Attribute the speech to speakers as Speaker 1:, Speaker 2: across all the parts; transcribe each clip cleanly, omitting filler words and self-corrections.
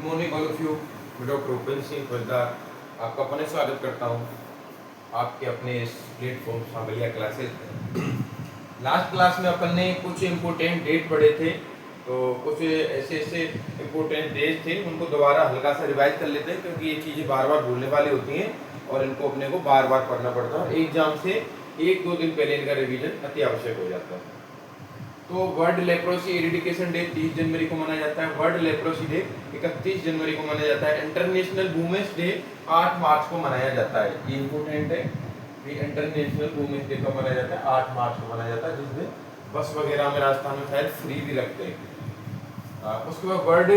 Speaker 1: Morning all of you. मैं doctor Upendra Singh फौजदार आपका पुनः स्वागत करता हूँ आपके अपने इस प्लेटफॉर्म साबलिया क्लासेस में। लास्ट क्लास में अपन ने कुछ इम्पोर्टेंट डेट पढ़े थे, तो कुछ ऐसे ऐसे इम्पोर्टेंट डेट थे उनको दोबारा हल्का सा रिवाइज कर लेते हैं, क्योंकि ये चीज़ें बार बार भूलने वाली होती हैं और इनको अपने को बार बार पढ़ना पड़ता है। एग्जाम से एक दो दिन पहले इनका रिवीजन अति आवश्यक हो जाता है। तो वर्ल्ड लेप्रोसी इरेडिकेशन डे 30 जनवरी को मनाया जाता है। वर्ल्ड लेप्रोसी डे 31 जनवरी को मनाया जाता है। इंटरनेशनल वुमेन्स डे 8 मार्च को मनाया जाता है। ये इंपोर्टेंट है, ये इंटरनेशनल वुमेन्स डे को मनाया जाता है 8 मार्च को मनाया जाता है, जिसमें बस वगैरह में राजस्थान में शायद फ्री भी रखते हैं। उसके बाद वर्ल्ड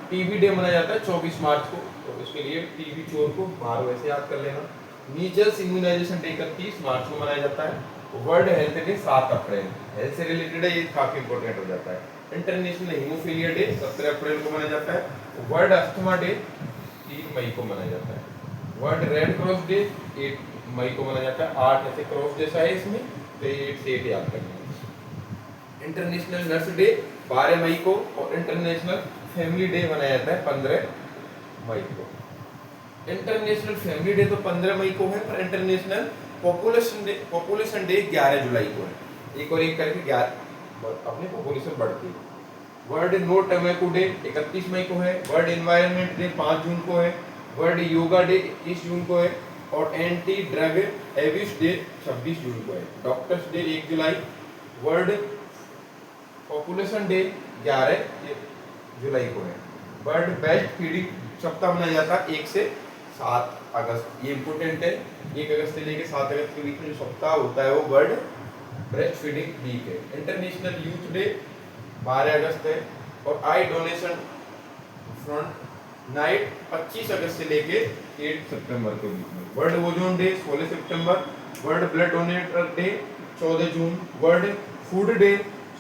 Speaker 1: टीबी डे मनाया जाता है 24 मार्च को, तो इसके लिए टीबी चोर को बाहर वैसे याद कर लेना। मीजल्स इम्यूनाइजेशन डे 31 मार्च को मनाया जाता है। वर्ल्ड हेल्थ डे 7 अप्रैल, हेल्थ से रिलेटेड है, ये काफी इंपॉर्टेंट हो जाता है। इंटरनेशनल हीमोफीलिया डे 17 अप्रैल को मनाया जाता है। वर्ल्ड अस्थमा डे 3 मई को मनाया जाता है। वर्ल्ड रेड क्रॉस डे 8 मई को मनाया जाता है। 8 ऐसे क्रॉस जैसा है इसमें, तो 8 से 8 याद करना है। इंटरनेशनल नर्स डे 12 मई को, और इंटरनेशनल फैमिली डे मनाया जाता है 15 मई को। इंटरनेशनल फैमिली डे तो 15 मई को है, पर इंटरनेशनल पॉपुलेशन डे 11 जुलाई को है। एक और एक करके 11 अपनी पॉपुलेशन बढ़ती है। वर्ल्ड नो टोबैको डे 31 मई को है। वर्ल्ड एनवायरनमेंट डे 5 जून को है। वर्ल्ड योगा डे 21 जून को है, और एंटी ड्रग एब्यूज डे 26 जून को है। डॉक्टर्स डे 1 जुलाई। वर्ल्ड पॉपुलेशन डे 11 जुलाई को है। वर्ल्ड बेस्ट फीडिंग सप्ताह मनाया जाता है 1 से 7 अगस्त। ये इंपोर्टेंट है, 1 अगस्त से लेकर 7 अगस्त के बीच में जो सप्ताह होता है वो वर्ल्ड ब्रेस्ट फीडिंग वीक है। इंटरनेशनल यूथ डे 12 अगस्त है, और आई डोनेशन फ्रंट नाइट 25 अगस्त से लेके 8 सितंबर के बीच में। वर्ल्ड ओजोन डे 16 सितंबर। वर्ल्ड ब्लड डोनेटर डे 14 जून। वर्ल्ड फूड डे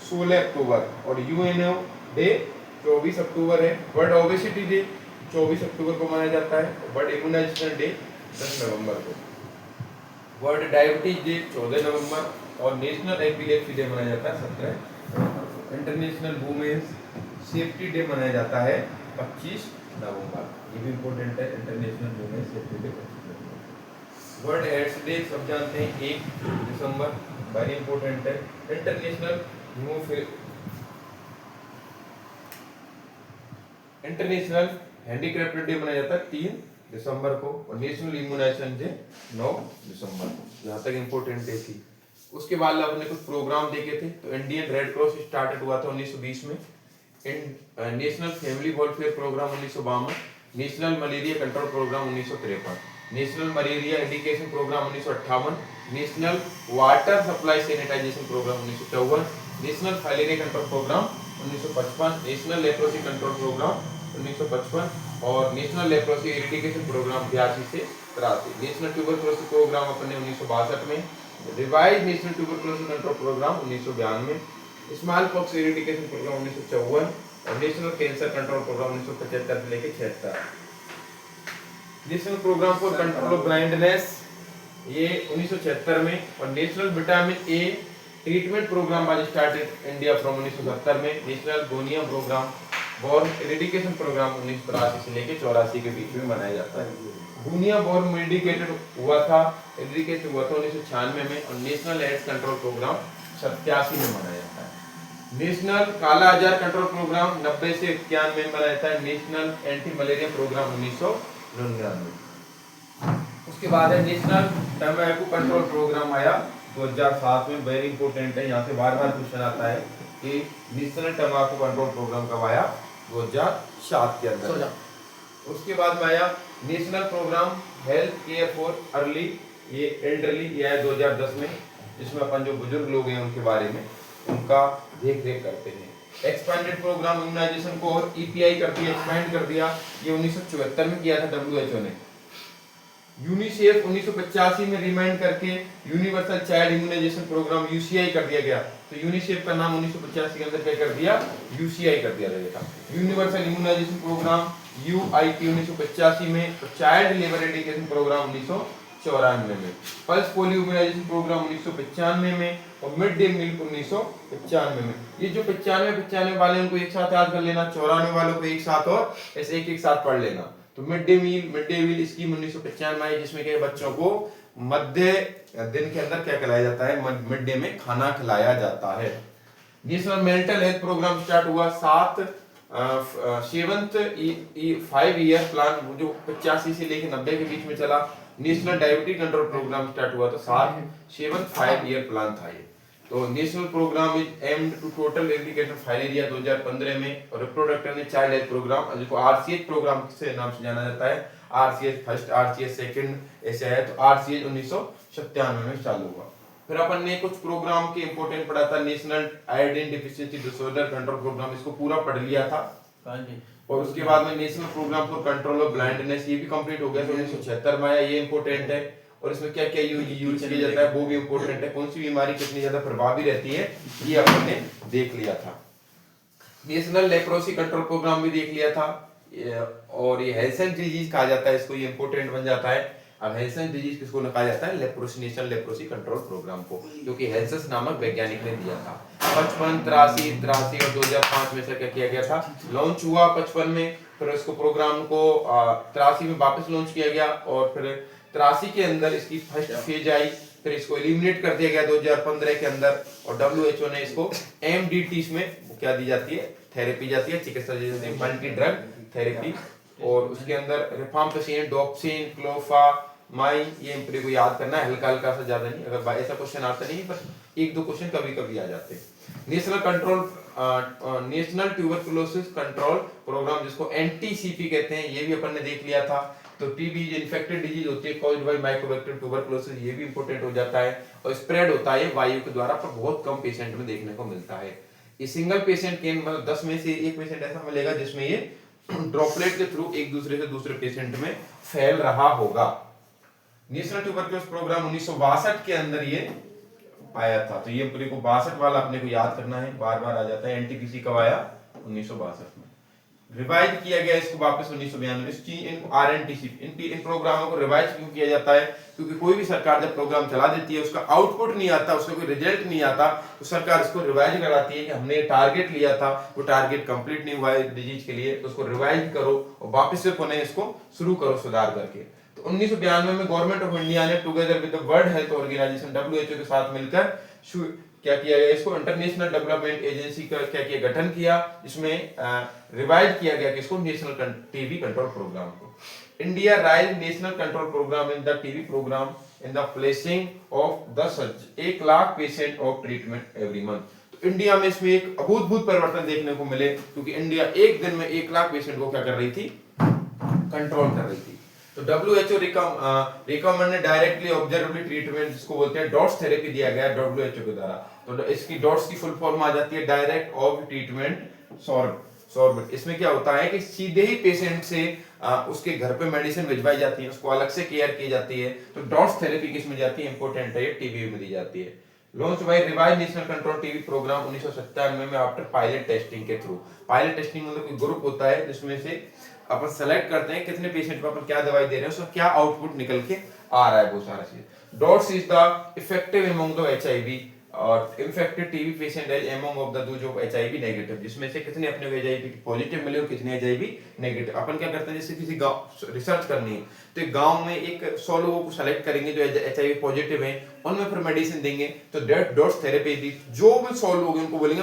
Speaker 1: 16 अक्टूबर, और यूएनओ डे 24 अक्टूबर है। वर्ल्ड ओबेसिटी डे 24 अक्टूबर को मनाया जाता है। वर्ल्ड इम्यूनाइजेशन डे 10 नवंबर को। वर्ल्ड डायबिटीज डे 14 नवंबर, और नेशनल एपिलेप्सी डे मनाया जाता है 17 नवंबर। इंटरनेशनल वुमेन्स सेफ्टी डे मनाया जाता है 25 नवंबर। ये भी इंपॉर्टेंट है, इंटरनेशनल वुमेन्स सेफ्टी डे 25 नवंबर। वर्ल्ड एड्स डे सब जानते हैं 1 दिसंबर, वेरी इंपॉर्टेंट है। इंटरनेशनल हैंडीक्राफ्टेड डे मनाया जाता है 3 दिसंबर को, और नेशनल इम्यूनाइजेशन डे 9 दिसंबर को। यहाँ तक इम्पोर्टेंट डे थी। उसके बाद आपने कुछ प्रोग्राम देखे थे। तो इंडियन रेड क्रॉस स्टार्टेड हुआ था 1920 में। National family welfare programme 1952, national malaria control programme 1953, national malaria education programme 1958, national water supply sanitization programme 1954, national filaria control programme 1955, national leprosy control programme 1955, और नेशनल लेप्रोसी इरेडिकेशन प्रोग्राम 82 से 83। National tuberculosis programme अपने 1962 में। Revise national tuberculosis control programme 1992, small pox eradication programme 1954, और national cancer control programme 1975 से लेकर 76। National programme for control of blindness ये 1976 में, और national vitamin A treatment program was started India from 1970 में। National गोनियम प्रोग्राम बॉर्न इरेडिकेशन प्रोग्राम 1983 से लेकर 84 के बीच में मनाया जाता है। गुनिया बॉर्न मेडिकेटेड हुआ था, एरिडिकेटेड हुआ था 1996 में, और नेशनल एड्स कंट्रोल प्रोग्राम 87 में मनाया जाता है। नेशनल काला आजार कंट्रोल प्रोग्राम 90 से 91 में मनाया जाता है। National anti malaria programme 1999। उसके बाद है नेशनल टोबैको कंट्रोल प्रोग्राम आया 2007 में, वेरी इंपॉर्टेंट है। यहाँ से बार बार क्वेश्चन आता है कि नेशनल टोबैको कंट्रोल प्रोग्राम कब आया, 2007 के अंदर। उसके बाद में आया national programme health care for early ये एल्डरली, ये आया 2010 में, जिसमें अपन जो बुजुर्ग लोग हैं उनके बारे में उनका देख रेख करते हैं। एक्सपेंडेड प्रोग्राम इम्यूनाइजेशन को और ईपीआई कर दिया, एक्सपेंड कर दिया, ये 1974 में किया था डब्ल्यूएचओ ने। यूनिसेफ 1985 में रिमाइंड करके universal child immunization programme UCI कर दिया गया। तो यूनिसेफ का नाम 1985 के अंदर क्या कर दिया, यूसीआई कर दिया गया था। यूनिवर्सल इम्यूनाइजेशन प्रोग्राम यूआईपी 1985 में, और चाइल्ड लेबर एजुकेशन प्रोग्राम 1994 में, पल्स पोलियो इम्यूनाइजेशन प्रोग्राम 1995 में, और मिड डे मील 1995 में। ये जो 95 वाले उनको एक साथ याद कर लेना, 94 वालों को एक साथ, और ऐसे एक साथ पढ़ लेना। तो मिड डे मील स्कीम 1995 आई, जिसमें के बच्चों को मध्य दिन के अंदर क्या खिलाया जाता है, मिड डे में खाना खिलाया जाता है। National mental health programme start हुआ 7th 5 ईयर प्लान, जो 85 से लेकर 90 के बीच में चला। National diabetes control programme start हुआ तो 7th 5 ईयर प्लान था ये। तो national programme is aimed to total aggregated filaria 2015 में, और reproductive and child health programme, जिसको आरसीएच प्रोग्राम से नाम से जाना जाता है, आरसीएच फर्स्ट, आरसीएच सेकंड ऐसे है, तो आरसीएच 1997 में चालू हुआ। फिर अपन ने कुछ प्रोग्राम के इंपोर्टेंट पढ़ा था, national iodine deficiency disorder control programme, इसको पूरा पढ़ लिया था। और उसके बाद में national programme for control of blindness, ये भी कंप्लीट हो गया, तो 1976 में आया, ये इंपोर्टेंट है। और इसमें क्या क्या यूज किया जाता है वो भी इंपोर्टेंट है, कौन सी बीमारी कितनी ज्यादा प्रभावी रहती है ये अपन ने देख लिया था। नेशनल लेप्रोसी कंट्रोल प्रोग्राम भी देख लिया था, और ये हेल्सन डिजीज कहा जाता है इसको, ये इंपोर्टेंट बन जाता है। अब हेल्सन डिजीज किसको कहा जाता है, leprosy, national leprosy control programme को, क्योंकि हेल्सस नामक वैज्ञानिक ने दिया था। 55, 83 और 2005 में से क्या किया गया था, लॉन्च हुआ 55 में, फिर इसको प्रोग्राम को 83 में वापस लॉन्च किया गया, और फिर 83 के अंदर इसकी फर्स्ट फेज आई, फिर इसको एलिमिनेट कर दिया गया 2015 के अंदर, और डब्ल्यूएचओ ने इसको एमडीटी में क्या दी जाती है, थेरेपी जाती है, चिकित्सा दी जाती है, मल्टी ड्रग थेरेपी। और उसके अंदर रिफाम्पिसिन, डॉक्सिन, क्लोफामाइन, ये इंप्रे को याद करना है, हल्का हल्का सा, ज्यादा नहीं, अगर ऐसा क्वेश्चन आता नहीं, पर एक दो क्वेश्चन कभी कभी आ जाते हैं। नेशनल ट्यूबरकुलोसिस कंट्रोल प्रोग्राम, जिसको एनटीसीपी कहते हैं, ये भी अपन ने देख लिया था। तो टीबी इन्फेक्टेड डिजीज होती है कॉज्ड बाय माइकोबैक्टीरियम ट्यूबरकुलोसिस, ये भी इंपॉर्टेंट हो जाता है, और स्प्रेड होता है वायु के द्वारा, पर बहुत कम पेशेंट में देखने को मिलता है। ये सिंगल पेशेंट के, मतलब 10 में से एक पेशेंट ऐसा मिलेगा जिसमें ये ड्रॉपलेट के थ्रू एक दूसरे से दूसरे पेशेंट में फैल रहा होगा। नेशनल ट्यूबरकुलोसिस प्रोग्राम 1962 के अंदर ये आया था, तो ये पूरे को 62 वाला अपने को याद करना है, बार बार आ जाता है। एनटीपीसी कब आया, 1962 में। रिवाइज किया गया इसको वापस 1992 में। इन आरएनटीसी इन प्रोग्रामों को रिवाइज क्यों किया जाता है, क्योंकि कोई भी सरकार जब प्रोग्राम चला देती है, उसका आउटपुट नहीं आता, उसका कोई रिजल्ट नहीं आता, तो सरकार इसको रिवाइज कराती है कि हमने टारगेट लिया था, वो टारगेट कंप्लीट नहीं हुआ है डिजीज के लिए, तो उसको रिवाइज करो और वापस से पुनः इसको शुरू करो सुधार करके। तो 1992 में गवर्नमेंट ऑफ इंडिया ने together with the world health organization WHO के साथ मिलकर क्या किया गया, इसको इंटरनेशनल डेवलपमेंट एजेंसी का क्या किया, गठन किया, जिसमें रिवाइज किया गया कि इसको नेशनल टीबी कंट्रोल प्रोग्राम को। India rise national control programme in the TB programme in the placing of 1 lakh patient of treatment every month. तो इंडिया में इसमें एक अभूतपूर्व परिवर्तन देखने को मिले, क्योंकि इंडिया एक दिन में 1 लाख पेशेंट को क्या कर रही थी, कंट्रोल कर रही थी। तो WHO recommended directly observable treatment, जिसको बोलते हैं डॉट्स थेरेपी, दिया गया है डब्ल्यूएचओ के द्वारा। तो इसकी डॉट्स की फुल फॉर्म आ जाती है डायरेक्ट ऑफ ट्रीटमेंट सॉर्ब। इसमें क्या होता है कि सीधे ही पेशेंट से उसके घर पे मेडिसिन भिजवाई जाती है, उसको अलग से केयर की जाती है। तो डॉट्स थेरेपी किसमें जाती है, इंपॉर्टेंट है, टीबी में दी जाती है। Launch by revise national control TB programme 1997 में आफ्टर पायलट टेस्टिंग के थ्रू। पायलट टेस्टिंग मतलब कोई ग्रुप होता है जिसमें से अपन सेलेक्ट करते हैं कितने पेशेंट को अपन क्या दवाई दे रहे हैं, उसका क्या आउटपुट निकल के आ रहा है, वो सारा चीज। Dots is the effective among the HIV और इन्फेक्टेड टीबी पेशेंट है among of the those of HIV negative, जिसमें से कितने अपने को एचआईवी पॉजिटिव मिले और कितने एचआईवी नेगेटिव। अपन क्या करते हैं, जैसे किसी गांव रिसर्च करनी है तो एक गांव में एक 100 लोगों को सेलेक्ट करेंगे जो एचआईवी पॉजिटिव हैं, उनमें फिर मेडिसिन देंगे। तो डॉट्स थेरेपी दी, जो भी 100 लोग हैं उनको बोलेंगे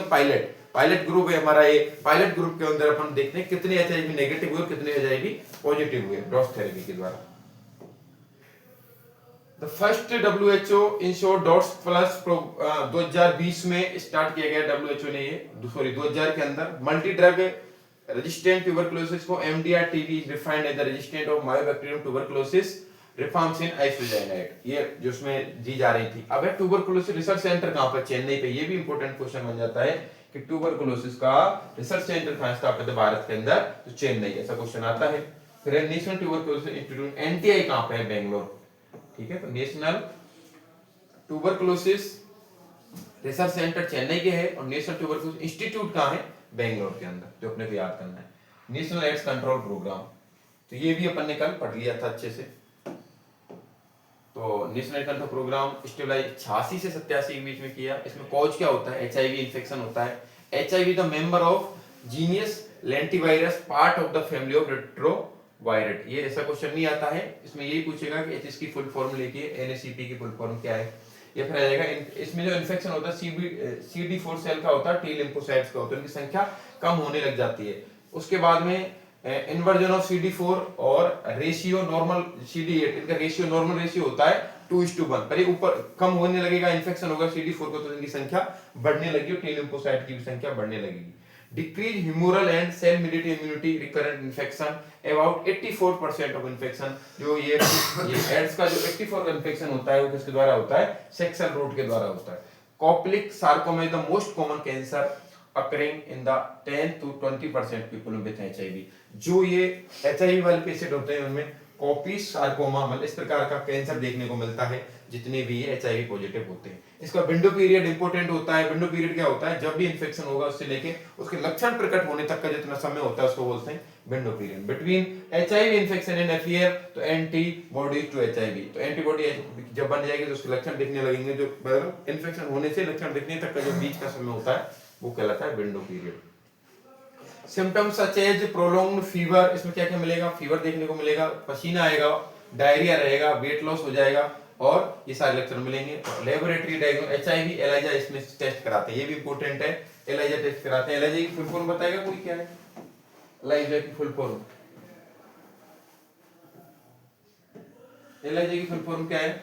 Speaker 1: पायलट ग्रुप है हमारा, ये पायलट ग्रुप के अंदर अपन देखते हैं कितने एचआईवी नेगेटिव हुए और कितने एचआईवी पॉजिटिव हुए डॉट्स थेरेपी के द्वारा। The first WHO ensure dots plus 2020 में स्टार्ट किया गया डब्ल्यूएचओ ने, ये 2000 के अंदर। मल्टी ड्रग रेजिस्टेंट ट्यूबरकुलोसिस को MDR TB is defined as the resistant of mycobacterium tuberculosis rifampicin isoniazid, ये जो उसमें दी जा रही थी। अब ट्यूबरकुलोसिस रिसर्च सेंटर कहां पर, चेन्नई पे। ये भी इंपॉर्टेंट क्वेश्चन बन जाता है कि ट्यूबरकुलोसिस का रिसर्च सेंटर कहां स्थापित है भारत के अंदर, तो चेन्नई, ऐसा क्वेश्चन आता है। फिर नेशनल ट्यूबरकुलोसिस इंस्टीट्यूट एनटीआई कहां पे है, बेंगलोर, ठीक है। तो national tuberculosis research centre Chennai के है और नेशनल ट्यूबरकुलोसिस इंस्टीट्यूट कहां है, बेंगलोर के अंदर, जो अपने को याद करना है। नेशनल एड्स कंट्रोल प्रोग्राम, तो ये भी अपन ने कल पढ़ लिया था अच्छे से। नेशनल कंट्रोल प्रोग्राम स्टेबलाइज 86 से 87 के बीच में किया। इसमें कॉज क्या होता है? एचआईवी इन्फेक्शन होता है। HIV the member of genus lentivirus, part of the family of retrovirus. ये ऐसा क्वेश्चन नहीं आता है, इसमें यही पूछेगा कि एचएस की फुल फॉर्म लिखिए, एनएसीपी की फुल फॉर्म क्या है, ये फिर आ जाएगा। इसमें जो इन्फेक्शन होता है CD4 सेल का होता है, टी लिम्फोसाइट्स का होता है, उनकी संख्या कम होने लग जाती है। उसके बाद में इन्वर्जन ऑफ CD4 और रेशियो नॉर्मल CD8, इनका रेशियो नॉर्मल रेशियो होता है 2:1, पर ये ऊपर कम होने लगेगा, इन्फेक्शन होगा CD4 को तो इनकी संख्या बढ़ने लगी, टी लिम्फोसाइट की भी संख्या बढ़ने लगेगी। Decrease humoral and cell mediated immunity, recurrent infection, about 84% of infection, जो ये एड्स का जो 84 इन्फेक्शन होता है वो किसके द्वारा होता है? सेक्सुअल रूट के द्वारा होता है। Koplik sarcoma is the most common cancer occurring in the 10 to 20% people with HIV। जो ये HIV वाले पेशेंट होते हैं उनमें कॉपी सार्कोमा मतलब इस प्रकार का कैंसर देखने को मिलता है, जितने भी ये HIV पॉजिटिव होते हैं। इसका विंडो पीरियड इंपॉर्टेंट होता है। विंडो पीरियड क्या होता है? जब भी इन्फेक्शन होगा उससे लेके उसके लक्षण प्रकट होने तक का जितना समय होता है उसको बोलते हैं window period. Between HIV infection and affair तो एंटीबॉडीज टू HIV, तो एंटीबॉडी जब बन जाएगी तो उसके लक्षण दिखने लगेंगे, जो इन्फेक्शन होने से लक्षण दिखने तक का जो बीच का समय होता है वो कहलाता है window period. Symptoms such as prolonged fever, इसमें क्या क्या मिलेगा? फीवर देखने को मिलेगा, पसीना आएगा, डायरिया रहेगा, वेट लॉस हो जाएगा और ये सारे लक्षण मिलेंगे। लेबोरेटरी डायग्नोस HIV एलाइजा इसमें टेस्ट कराते हैं, ये भी इंपॉर्टेंट है, एलाइजा टेस्ट कराते हैं। एलाइजा की फुल फॉर्म बताएगा कोई? क्या है एलाइजा की फुल फॉर्म? एलाइजा की फुल फॉर्म क्या है?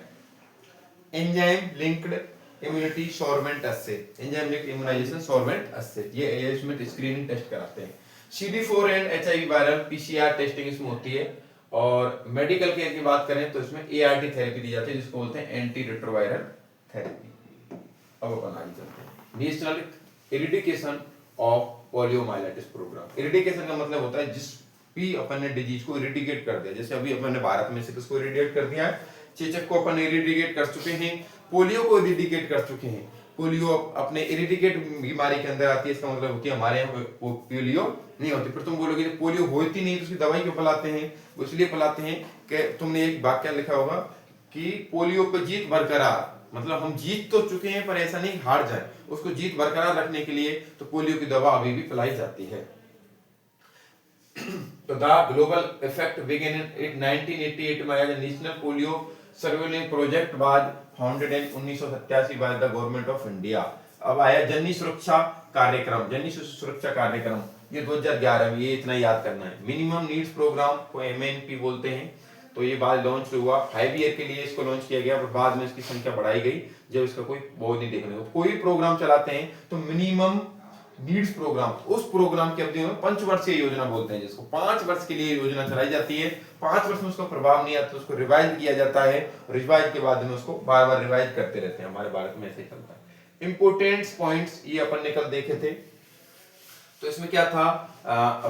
Speaker 1: Enzyme linked immunity sorbent assay, enzyme linked immunization sorbent assay, ये इसमें स्क्रीनिंग टेस्ट कराते हैं। CD4 and HIV viral PCR testing इसमें होती है। और मेडिकल केयर की बात करें तो इसमें ART थेरेपी दी जाती है, जिसको बोलते हैं एंटी रेट्रोवायरल थेरेपी। अब अपन आगे चलते हैं। National eradication of poliomyelitis programme. Eradication का मतलब होता है जिस भी अपन ने डिजीज को इरिडिकेट कर दिया, जैसे अभी अपन ने भारत में से किसको इरिडिकेट कर दिया है? चेचक को अपन इरिडिकेट कर चुके हैं, पोलियो को इरिडिकेट कर चुके हैं। पोलियो अपने इरिडिकेट बीमारी के अंदर आती है, इसका मतलब कि हमारे यहाँ पोलियो नहीं होती। फिर तुम बोलोगे पोलियो होती नहीं तो उसकी दवाई क्यों पिलाते हैं? वो इसलिए पिलाते हैं कि तुमने एक वाक्य लिखा होगा कि पोलियो पे जीत बरकरार, मतलब हम जीत तो चुके हैं पर ऐसा नहीं हार जाए, उसको जीत बरकरार रखने के लिए तो पोलियो की दवा अभी भी पिलाई जाती है। तो the global effect begin in 1988 में आया। National polio surveillance project was founded in 1987 by the government of India. अब आया जननी सुरक्षा कार्यक्रम। जननी सुरक्षा कार्यक्रम ये 2011 में, ये इतना याद करना है। मिनिमम नीड्स प्रोग्राम को MNP बोलते हैं। तो ये बाद लॉन्च हुआ 5 ईयर के लिए इसको लॉन्च किया गया, पर बाद में इसकी संख्या बढ़ाई गई जब इसका कोई बोझ नहीं देखने को। कोई प्रोग्राम चलाते हैं तो मिनिमम नीड्स प्रोग्राम, उस प्रोग्राम की अवधि में पंचवर्षीय योजना बोलते हैं, जिसको 5 वर्ष के लिए योजना चलाई जाती है। 5 वर्ष में उसका प्रभाव नहीं आता तो उसको रिवाइज किया जाता है, रिवाइज के बाद में उसको बार बार रिवाइज करते रहते हैं। हमारे भारत में ऐसे ही चलता है। इंपोर्टेंट पॉइंट्स ये अपन ने कल देखे थे। तो इसमें क्या था?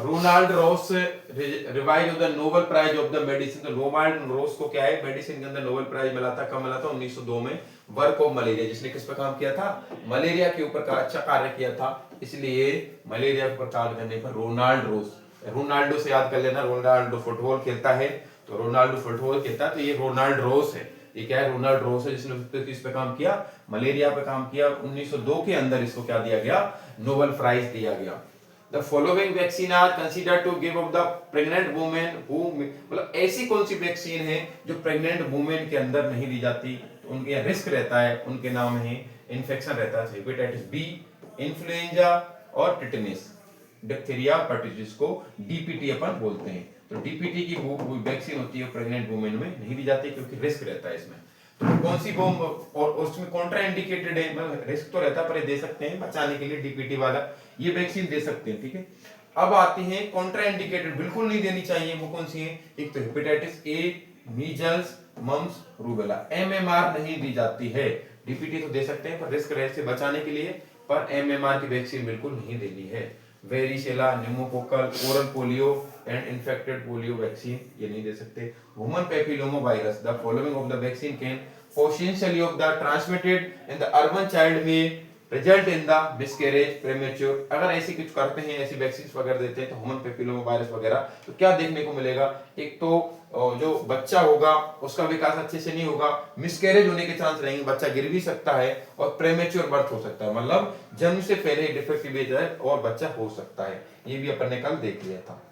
Speaker 1: Ronald Ross revise of the Nobel prize of the medicine. तो रोनाल्ड रॉस को क्या है? मेडिसिन के अंदर नोबेल प्राइज मिला था। कब मिला था? 1902 में, वर्क ऑफ मलेरिया। जिसने किस पर काम किया था? मलेरिया के ऊपर का अच्छा कार्य किया था, इसलिए मलेरिया पर कार्य करने पर रोनाल्ड रॉस, रोनाल्डो से याद कर लेना, रोनाल्डो फुटबॉल खेलता है तो रोनाल्डो फुटबॉल खेलता है, तो ये रोनाल्ड रॉस है। ये क्या है? रोनाल्ड रॉस है, जिसने किस पे काम किया? मलेरिया पे काम किया। 1902 के अंदर इसको क्या दिया गया? नोबेल प्राइज दिया गया। The following vaccine are considered to give up the pregnant women who, मतलब ऐसी कौन सी वैक्सीन है जो प्रेग्नेंट वुमेन के अंदर नहीं दी जाती, तो उनके रिस्क रहता है, उनके नाम है इन्फेक्शन रहता है हेपेटाइटिस बी, इन्फ्लुएंजा और टिटेनस, डिप्थीरिया, परटिटिस को DPT अपन बोलते हैं। तो DPT की वो वैक्सीन होती है प्रेग्नेंट वुमेन में नहीं दी जाती क्योंकि रिस्क रहता है इसमें। तो कौन सी बॉम्ब और उसमें कॉन्ट्रा इंडिकेटेड है, मतलब रिस्क तो रहता है पर ये दे सकते हैं बचाने के लिए, DPT वाला ये वैक्सीन दे सकते हैं, ठीक है। अब आती हैं कॉन्ट्रा इंडिकेटेड, बिल्कुल नहीं देनी चाहिए, वो कौन सी है? एक तो hepatitis A, measles, mumps, rubella. MMR नहीं दी जाती है। DPT तो दे सकते हैं पर रिस्क रहे से बचाने के लिए, पर MMR की वैक्सीन बिल्कुल नहीं देनी है। Varicella, pneumococcal, oral polio and infected polio vaccine ये नहीं दे सकते। Human papilloma virus, the following of the vaccine can potentially of the transmitted in the urban child में result in the miscarriage premature. अगर ऐसी कुछ करते हैं, ऐसी वैक्सीन वगैरह देते हैं तो ह्यूमन पैपिलोमा वायरस वगैरह, तो क्या देखने को मिलेगा? एक तो और जो बच्चा होगा उसका विकास अच्छे से नहीं होगा, मिसकैरेज होने के चांस रहेंगे, बच्चा गिर भी सकता है और प्रेमेच्योर बर्थ हो सकता है, मतलब जन्म से पहले डिफेक्टिव एज है और बच्चा हो सकता है। ये भी अपन ने कल देख लिया था।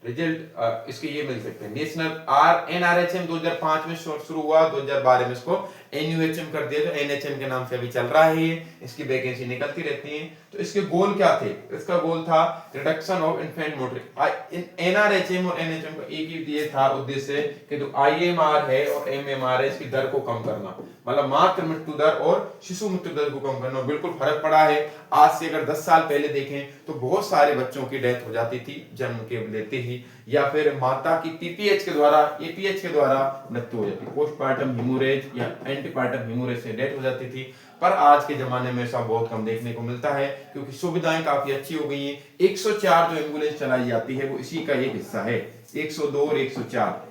Speaker 1: रिजल्ट इसके ये मिल सकते हैं। नेशनल एनआरएचएम 2005 में शुरू हुआ, 2012 में इसको एनयूएचएम कर दिया, तो एनएचएम के नाम से अभी चल रहा है ये, इसकी वैकेंसी निकलती रहती है। तो इसके गोल क्या थे? इसका गोल था reduction of infant mortality. NRHM और एनएचएम का एक ही ये था उद्देश्य कि जो आईएमआर है और एमएमआर है इसकी दर को कम करना, मतलब मातृ मृत्यु दर और शिशु मृत्यु दर को कम करना। बिल्कुल फर्क पड़ा है। आज से अगर 10 साल पहले देखें तो बहुत सारे बच्चों की डेथ हो जाती थी जन्म के लेते ही, या फिर माता की पीपीएच के द्वारा, एपीएच के द्वारा मृत्यु हो जाती, पोस्टपार्टम हेमोरेज या एंटीपार्टम हेमोरेज से डेथ हो जाती थी। पर आज के जमाने में ऐसा बहुत कम देखने को मिलता है क्योंकि सुविधाएं काफी अच्छी हो गई हैं। 104 जो एम्बुलेंस चलाई जाती है वो इसी का एक हिस्सा है, 102 और 104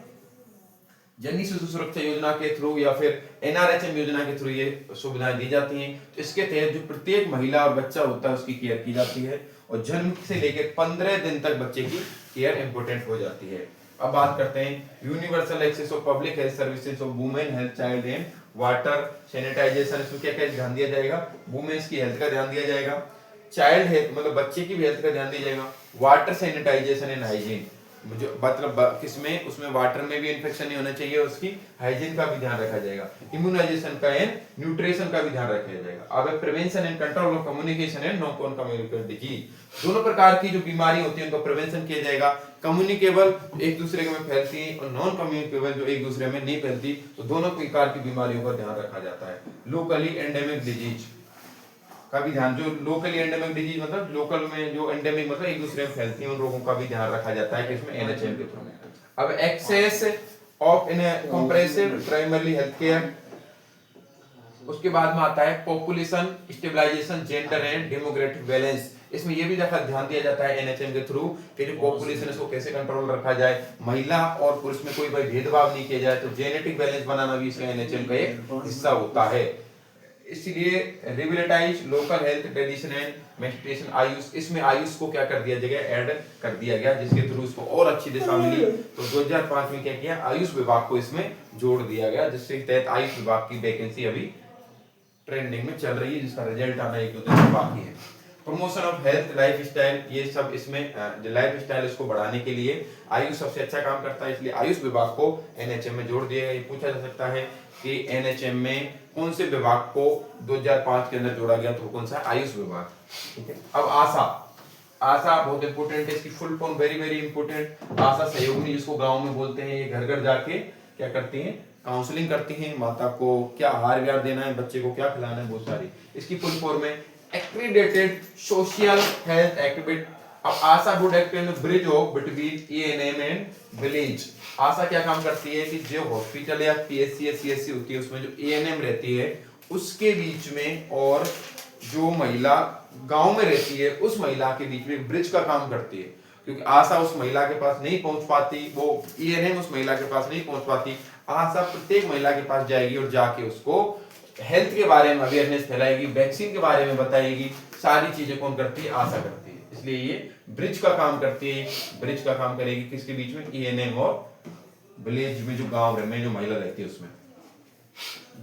Speaker 1: जननी शिशु सुरक्षा योजना के थ्रू या फिर एनआरएचएम योजना के थ्रू ये सुविधाएं दी जाती हैं। तो इसके तहत जो प्रत्येक महिला और बच्चा होता है उसकी केयर की जाती है और जन्म से लेकर 15 दिन तक बच्चे की केयर इंपॉर्टेंट हो जाती है। अब बात करते हैं universal access of public health services of women health child and water sanitization. इसमें क्या क्या ध्यान दिया जाएगा? वुमेन्स की हेल्थ का ध्यान दिया जाएगा, चाइल्ड हेल्थ मतलब बच्चे की भी हेल्थ का ध्यान दिया जाएगा, वाटर सैनिटाइजेशन एंड हाइजीन, जो मतलब किसमें, उसमें वाटर में भी इन्फेक्शन नहीं होना चाहिए, उसकी हाइजीन का भी ध्यान रखा जाएगा, इम्यूनाइजेशन का एंड न्यूट्रिशन का भी ध्यान रखा जाएगा। अब prevention and control of communication and non communicable disease, दोनों प्रकार की जो बीमारी होती है उनका प्रिवेंशन किया जाएगा। कम्युनिकेबल एक दूसरे में फैलती है और नॉन कम्युनिकेबल जो एक दूसरे में नहीं फैलती, तो दोनों प्रकार की बीमारियों का ध्यान रखा जाता है। लोकली एंडेमिक डिजीज का भी ध्यान, जो लोकली एंडेमिक डिजीज मतलब लोकल में जो एंडेमिक मतलब एक दूसरे में फैलती हैं उन रोगों का भी ध्यान रखा जाता है कि इसमें एनएचएम के थ्रू। अब access of in comprehensive primary health care, उसके बाद में आता है population stabilization, gender and demographic balance. इसमें ये भी ध्यान दिया जाता है एनएचएम के थ्रू कि जो पॉपुलेशन इसको कैसे कंट्रोल रखा जाए, महिला और पुरुष में कोई भेदभाव नहीं किया जाए, तो जेनेटिक बैलेंस बनाना भी इसका एनएचएम का एक हिस्सा होता है। इसलिए revitalize local health tradition and meditation AYUSH, इसमें आयुष को क्या कर दिया गया, ऐड कर दिया गया, जिसके थ्रू इसको और अच्छी दिशा मिली। तो 2005 में क्या किया, आयुष विभाग को इसमें जोड़ दिया गया, जिसके तहत आयुष विभाग की वैकेंसी अभी ट्रेंडिंग में चल रही है, जिसका रिजल्ट आना एक दो दिन बाकी है। Promotion of health life style, ये सब इसमें लाइफ स्टाइल इसको बढ़ाने के लिए आयुष सबसे अच्छा काम करता है, इसलिए आयुष विभाग को एनएचएम में जोड़ दिया गया। ये पूछा जा सकता है कि एनएचएम में कौन से विभाग को 2005 के अंदर जोड़ा गया, तो कौन सा? आयुष विभाग। ठीक है। अब आशा, आशा बहुत इंपोर्टेंट है, इसकी full form very very important. ASHA सहयोगिनी जिसको गांव में बोलते हैं, ये घर घर जाके क्या करती हैं, काउंसलिंग करती हैं, माता को क्या आहार विहार देना है, बच्चे को क्या खिलाना है, बहुत सारी। इसकी फुल फॉर्म है एक्रीडेटेड सोशल हेल्थ एक्टिविटी। अब ASHA would act in bridge of between ANM and village. ASHA क्या काम करती है कि जो हॉस्पिटल या पीएचसी या सीएचसी होती है उसमें जो एएनएम रहती है उसके बीच में और जो महिला गांव में रहती है उस महिला के बीच में ब्रिज का काम करती है, क्योंकि आशा उस महिला के पास नहीं पहुंच पाती, वो एएनएम उस महिला के पास नहीं पहुंच पाती। आशा प्रत्येक महिला के पास जाएगी और जाके उसको हेल्थ के बारे में अवेयरनेस फैलाएगी, वैक्सीन के बारे में बताएगी, सारी चीजें कौन करती है, आशा करती है। इसलिए ये ब्रिज का काम करती है। ब्रिज का काम करेगी किसके बीच में, एएनएम और विलेज में जो गांव में जो महिला रहती है उसमें।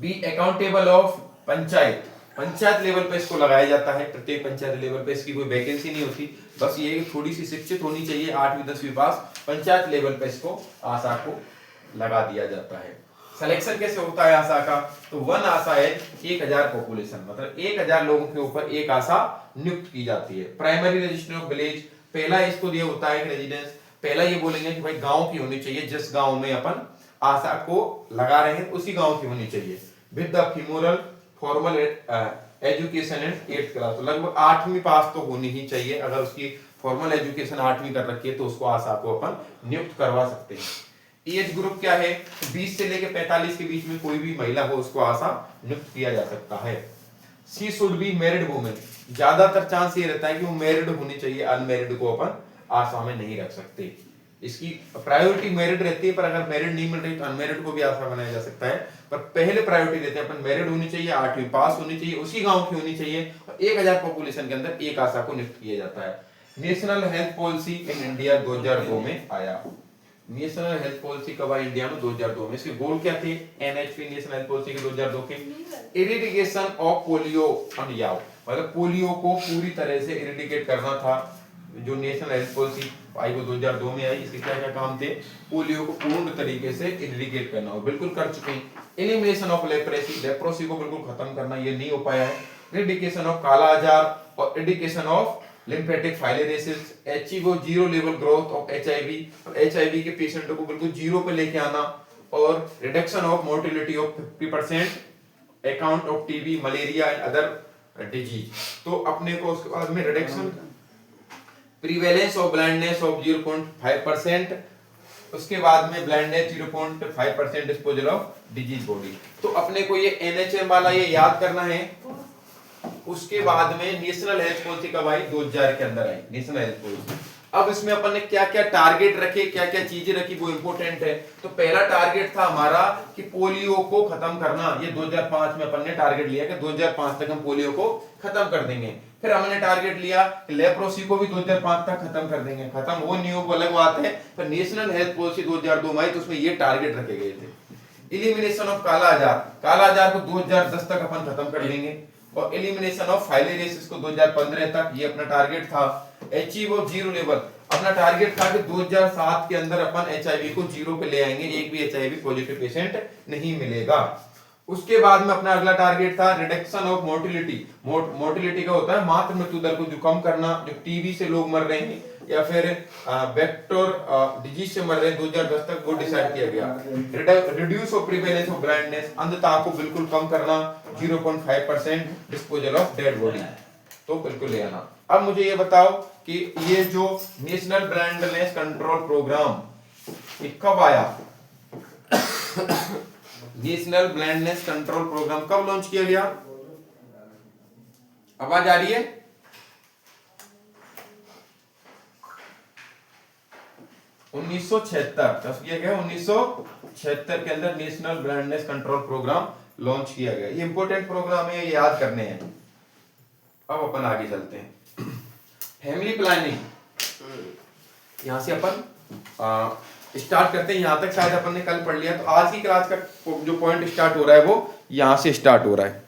Speaker 1: Be accountable of panchayat, panchayat level पे इसको लगाया जाता है, प्रत्येक पंचायत लेवल पे इसकी कोई वैकेंसी नहीं होती, बस ये थोड़ी सी शिक्षित होनी चाहिए, 8वीं 10वीं पास, पंचायत लेवल पे इसको आशा को लगा दिया जाता है। सिलेक्शन कैसे होता है आशा का, तो 1 आशा है 1000 पॉपुलेशन, मतलब 1000 लोगों के ऊपर एक आशा नियुक्त की जाती है। प्राइमरी रजिस्टर ऑफ विलेज, पहला इसको ये होता है रेजिडेंस, पहला ये बोलेंगे कि भाई गांव की होनी चाहिए, जिस गांव में अपन आशा को लगा रहे हैं उसी गांव की होनी चाहिए। With the femoral formal education and 8th class, तो लगभग 8वीं पास तो होनी ही चाहिए। अगर उसकी फॉर्मल एजुकेशन 8वीं कर रखी है तो उसको आशा को अपन नियुक्त करवा सकते हैं। एज ग्रुप क्या है, 20 से लेकर 45 के बीच में कोई भी महिला हो उसको आशा नियुक्त किया जा सकता है। She should be married women, ज्यादातर चांस ये रहता है कि वो मैरिड होनी चाहिए, अनमैरिड को अपन आशा में नहीं रख सकते। इसकी प्रायोरिटी मैरिड रहती है, पर अगर मैरिड नहीं मिल रही तो अनमैरिड को भी आशा बनाया जा सकता है, पर पहले प्रायोरिटी देते हैं अपन मैरिड होनी चाहिए, 8वीं पास होनी चाहिए, उसी गांव की होनी चाहिए, और 1000 पॉपुलेशन के अंदर एक आशा को नियुक्त किया जाता है। National health policy in India 2002 में आया। नेशनल हेल्थ पॉलिसी कब आई इंडिया में? 2002 में। इसके गोल क्या थे एनएचपी नेशनल हेल्थ पॉलिसी के 2002 के? इरिडिकेशन ऑफ पोलियो एंड याव, मतलब पोलियो को पूरी तरह से इरिडिकेट करना था। जो नेशनल हेल्थ पॉलिसी आई वो 2002 में आई। इसके क्या क्या काम थे? पोलियो को पूर्ण तरीके से इरिडिकेट करना, और बिल्कुल कर चुके हैं। एलिमिनेशन ऑफ लेप्रोसी, लेप्रोसी को बिल्कुल खत्म करना, ये नहीं हो पाया है। इरिडिकेशन ऑफ काला आजार और eradication of lymphatic filariasis, HIV zero level growth of HIV, HIV के पेशेंटों को बिल्कुल जीरो पे लेके आना, और reduction of mortality of 50% account of TB, malaria and other disease. तो अपने को उसके बाद में रिडक्शन प्रीवेलेंस ऑफ ब्लाइंडनेस ऑफ 0.5%, उसके बाद में blindness 0.5% disposal of disease body. तो अपने को ये एनएचएम वाला ये याद करना है। उसके बाद में नेशनल हेल्थ पॉलिसी कब आई? 2000 के अंदर आई नेशनल हेल्थ पॉलिसी। अब इसमें अपन ने क्या क्या टारगेट रखे, क्या क्या चीजें रखी, वो इंपॉर्टेंट है। तो पहला टारगेट था हमारा कि पोलियो को खत्म करना। ये 2005 में अपन ने टारगेट लिया कि 2005 तक हम पोलियो को खत्म कर देंगे। फिर हमने टारगेट लिया कि लेप्रोसी को भी 2005 तक खत्म कर देंगे। खत्म वो नहीं हो वो अलग बात है, पर नेशनल हेल्थ पॉलिसी 2002 में आई तो उसमें ये टारगेट रखे गए थे। एलिमिनेशन ऑफ काला आजार, काला आजार को 2010 तक अपन खत्म कर लेंगे, और एलिमिनेशन ऑफ फाइलेरियासिस को 2015 तक, ये अपना टारगेट था। एचआईवी जीरो लेवल, अपना टारगेट था कि 2007 के अंदर अपन एचआईवी को जीरो पे ले आएंगे, एक भी एचआईवी पॉजिटिव पेशेंट नहीं मिलेगा। उसके बाद में अपना अगला टारगेट था रिडक्शन ऑफ मोर्टिलिटी। मोर्टिलिटी का होता है मातृ मृत्यु दर को जो कम करना, जो टीबी से लोग मर रहे हैं या फिर वेक्टर डिजीज से मर रहे हैं, 2010 तक वो डिसाइड किया गया। Reduce of prevalence of blindness, अंधता को बिल्कुल कम करना, 0.5% डिस्पोजल ऑफ डेड बॉडी, तो बिल्कुल ले आना। अब मुझे ये बताओ कि ये जो नेशनल ब्लाइंडनेस कंट्रोल प्रोग्राम ये कब आया? नेशनल ब्लाइंडनेस कंट्रोल प्रोग्राम कब लॉन्च किया गया? आवाज आ रही है? उन्नीस सौ किया गया। 1976 के अंदर national blindness control programme launch किया गया। ये इंपॉर्टेंट प्रोग्राम है, ये याद करने हैं। अब अपन आगे चलते हैं। फैमिली प्लानिंग, यहां से अपन स्टार्ट करते हैं। यहां तक शायद अपन ने कल पढ़ लिया, तो आज की क्लास का जो पॉइंट स्टार्ट हो रहा है वो यहां से स्टार्ट हो रहा है।